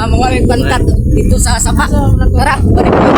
Mga bantat dito sa sapa. Tara, balik ko.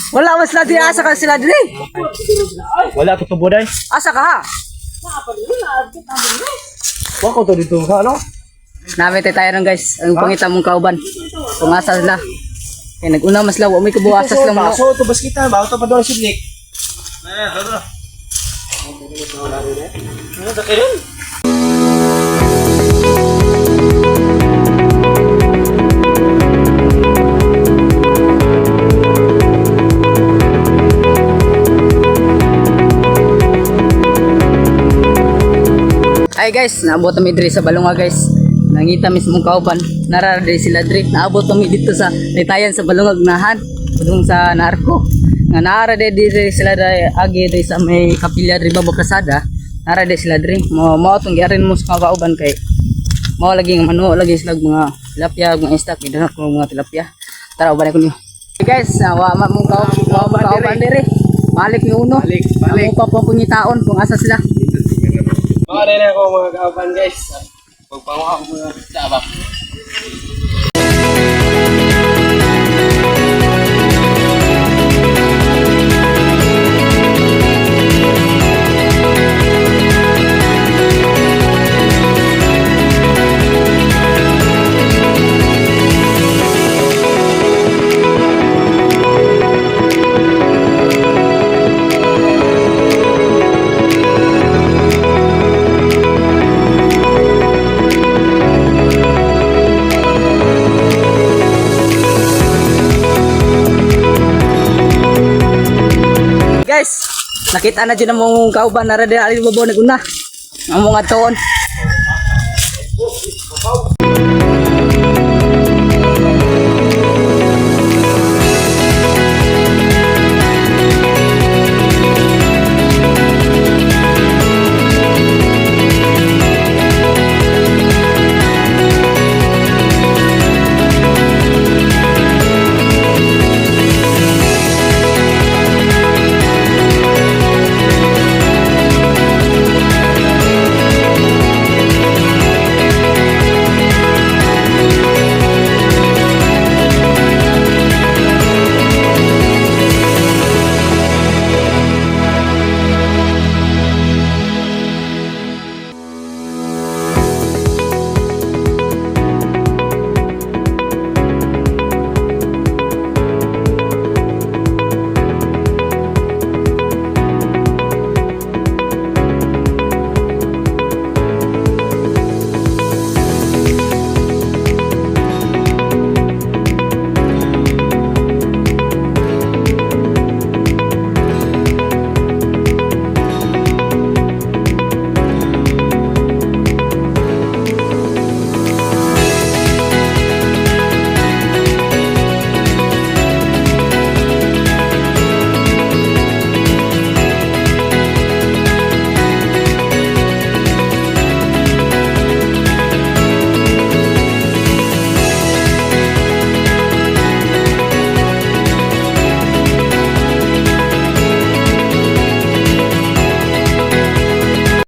Wala mas lagi asa ka sila dire. Wala to tubo day. Asa ka ha? Wa ko to dito ha no. Namit tayo nang guys, ang pangita mong kauban. Kung asa sila. Kaya nag-una mas lawa, may kabuasas lang mo. So to bas kita, ba to pa doon sidnik. Ano sa karon? Ay guys, naabot kami diri sa Balunga guys. Nangita mismong kauban. Narara diri sila diri. Naabot kami dito sa Litayan sa Balungag nahan. Padung sa narko. Nga naara diri sila diri agi diri sa may kapilya diri baba kasada. Nara diri sila diri. Mao tong giarin mo sa kauban kay mao lagi ng mano lagi sila mga tilapia, mga istak, gidanak mga tilapia. Tara uban ko niyo. Hey guys, wa mong kauban diri. Balik ni uno. Balik. Amo pa pangitaon kung asa sila. Mga na ako mga kauban guys. Pagpanguha ko mga taba. Guys, nakita na dyan ang mong kauban na rin alin mo naguna ang mga toon.